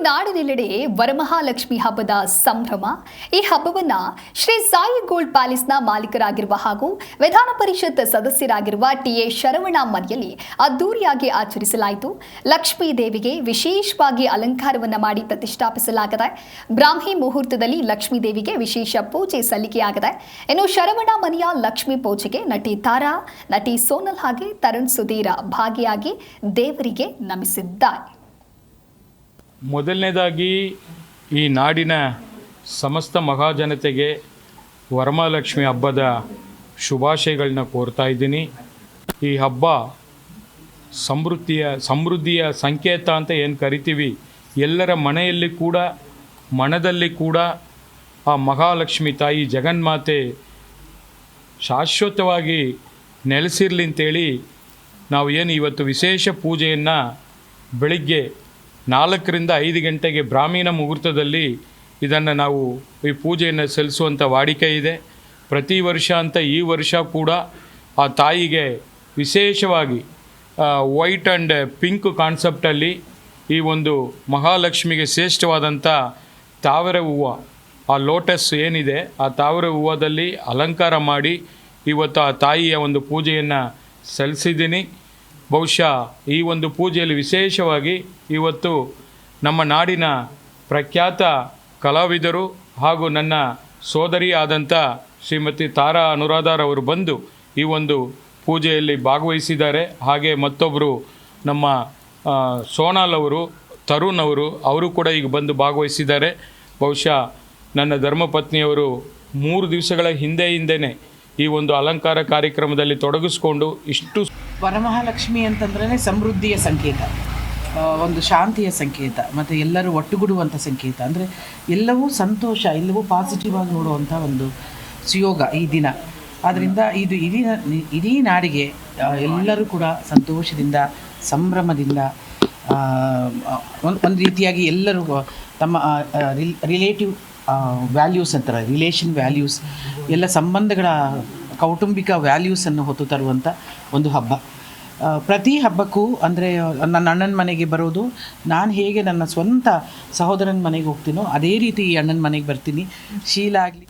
ನಾಡಿನೆಲ್ಲೆಡೆ ವರಮಹಾಲಕ್ಷ್ಮಿ ಹಬ್ಬದ ಸಂಭ್ರಮ. ಈ ಹಬ್ಬವನ್ನ ಶ್ರೀ ಸಾಯಿ ಗೋಲ್ಡ್ ಪ್ಯಾಲೇಸ್ನ ಮಾಲೀಕರಾಗಿರುವ ಹಾಗೂ ವಿಧಾನ ಪರಿಷತ್ ಸದಸ್ಯರಾಗಿರುವ ಟಿ.ಎ. ಶರವಣ ಮನೆಯಲ್ಲಿ ಅದ್ದೂರಿಯಾಗಿ ಆಚರಿಸಲಾಯಿತು. ಲಕ್ಷ್ಮೀ ದೇವಿಗೆ ವಿಶೇಷವಾಗಿ ಅಲಂಕಾರವನ್ನ ಮಾಡಿ ಪ್ರತಿಷ್ಠಾಪಿಸಲಾಗಿದೆ. ಬ್ರಾಹ್ಮಿ ಮುಹೂರ್ತದಲ್ಲಿ ಲಕ್ಷ್ಮೀ ದೇವಿಗೆ ವಿಶೇಷ ಪೂಜೆ ಸಲ್ಲಿಕೆಯಾಗಿದೆ. ಇನ್ನು ಶರವಣ ಮನೆಯ ಲಕ್ಷ್ಮೀ ಪೂಜೆಗೆ ನಟಿ ತಾರಾ, ನಟಿ ಸೋನಲ್ ಹಾಗೆ ತರುಣ್ ಸುಧೀರ ಭಾಗಿಯಾಗಿ ದೇವರಿಗೆ ನಮಿಸಿದ್ದಾರೆ. ಮೊದಲನೇದಾಗಿ ಈ ನಾಡಿನ ಸಮಸ್ತ ಮಹಾಜನತೆಗೆ ವರಮಹಾಲಕ್ಷ್ಮಿ ಹಬ್ಬದ ಶುಭಾಶಯಗಳನ್ನ ಕೋರ್ತಾ ಇದ್ದೀನಿ. ಈ ಹಬ್ಬ ಸಮೃದ್ಧಿಯ ಸಂಕೇತ ಅಂತ ಏನು ಕರಿತೀವಿ, ಎಲ್ಲರ ಮನೆಯಲ್ಲಿ ಕೂಡ ಮನದಲ್ಲಿ ಕೂಡ ಆ ಮಹಾಲಕ್ಷ್ಮಿ ತಾಯಿ ಜಗನ್ಮಾತೆ ಶಾಶ್ವತವಾಗಿ ನೆಲೆಸಿರಲಿ ಅಂತೇಳಿ ನಾವು ಏನು ಇವತ್ತು ವಿಶೇಷ ಪೂಜೆಯನ್ನು ಬೆಳಿಗ್ಗೆ 4ರಿಂದ 5 ಗಂಟೆಗೆ ಬ್ರಾಹ್ಮಣ ಮುಹೂರ್ತದಲ್ಲಿ ಇದನ್ನು ನಾವು ಈ ಪೂಜೆಯನ್ನು ಸಲ್ಲಿಸುವಂಥ ವಾಡಿಕೆ ಇದೆ. ಪ್ರತಿ ವರ್ಷ ಅಂತ ಈ ವರ್ಷ ಕೂಡ ಆ ತಾಯಿಗೆ ವಿಶೇಷವಾಗಿ ವೈಟ್ ಆ್ಯಂಡ್ ಪಿಂಕ್ ಕಾನ್ಸೆಪ್ಟಲ್ಲಿ ಈ ಒಂದು ಮಹಾಲಕ್ಷ್ಮಿಗೆ ಶ್ರೇಷ್ಠವಾದಂಥ ತಾವರೆ ಹೂವು, ಆ ಲೋಟಸ್ ಏನಿದೆ ಆ ತಾವರೆ ಹೂವದಲ್ಲಿ ಅಲಂಕಾರ ಮಾಡಿ ಇವತ್ತು ಆ ತಾಯಿಯ ಒಂದು ಪೂಜೆಯನ್ನು ಸಲ್ಲಿಸಿದ್ದೀನಿ. ಬಹುಶಃ ಈ ಒಂದು ಪೂಜೆಯಲ್ಲಿ ವಿಶೇಷವಾಗಿ ಇವತ್ತು ನಮ್ಮ ನಾಡಿನ ಪ್ರಖ್ಯಾತ ಕಲಾವಿದರು ಹಾಗೂ ನನ್ನ ಸೋದರಿ ಆದಂಥ ಶ್ರೀಮತಿ ತಾರಾ ಅನುರಾಧಾರವರು ಬಂದು ಈ ಒಂದು ಪೂಜೆಯಲ್ಲಿ ಭಾಗವಹಿಸಿದ್ದಾರೆ. ಹಾಗೆ ಮತ್ತೊಬ್ಬರು ನಮ್ಮ ಸೋನಾಲ್ ಅವರು, ತರುಣ್ ಅವರು ಕೂಡ ಈಗ ಬಂದು ಭಾಗವಹಿಸಿದ್ದಾರೆ. ಬಹುಶಃ ನನ್ನ ಧರ್ಮಪತ್ನಿಯವರು 3 ದಿವಸಗಳ ಹಿಂದೆಯೇ ಈ ಒಂದು ಅಲಂಕಾರ ಕಾರ್ಯಕ್ರಮದಲ್ಲಿ ತೊಡಗಿಸ್ಕೊಂಡು ಇಷ್ಟು. ವರಮಹಾಲಕ್ಷ್ಮಿ ಅಂತಂದ್ರೆ ಸಮೃದ್ಧಿಯ ಸಂಕೇತ, ಒಂದು ಶಾಂತಿಯ ಸಂಕೇತ, ಮತ್ತು ಎಲ್ಲರೂ ಒಟ್ಟುಗೂಡುವಂಥ ಸಂಕೇತ. ಅಂದರೆ ಎಲ್ಲವೂ ಸಂತೋಷ, ಎಲ್ಲವೂ ಪಾಸಿಟಿವ್ ಆಗಿ ನೋಡುವಂಥ ಒಂದು ಸುಯೋಗ ಈ ದಿನ. ಆದ್ದರಿಂದ ಇದು ಇಡೀ ನಾಡಿಗೆ ಎಲ್ಲರೂ ಕೂಡ ಸಂತೋಷದಿಂದ ಸಂಭ್ರಮದಿಂದ ಒಂದು ರೀತಿಯಾಗಿ ಎಲ್ಲರೂ ತಮ್ಮ ರಿಲೇಟಿವ್ ವ್ಯಾಲ್ಯೂಸ್ ಅಂತಾರೆ, ರಿಲೇಷನ್ ವ್ಯಾಲ್ಯೂಸ್, ಎಲ್ಲ ಸಂಬಂಧಗಳ ಕೌಟುಂಬಿಕ ವ್ಯಾಲ್ಯೂಸನ್ನು ಹೊತ್ತು ತರುವಂಥ ಒಂದು ಹಬ್ಬ. ಪ್ರತಿ ಹಬ್ಬಕ್ಕೂ ಅಂದರೆ ನನ್ನ ಅಣ್ಣನ ಮನೆಗೆ ಬರೋದು, ನಾನು ಹೇಗೆ ನನ್ನ ಸ್ವಂತ ಸಹೋದರನ ಮನೆಗೆ ಹೋಗ್ತೀನೋ ಅದೇ ರೀತಿ ಈ ಅಣ್ಣನ ಮನೆಗೆ ಬರ್ತೀನಿ. ಶೀಲ ಆಗಲಿ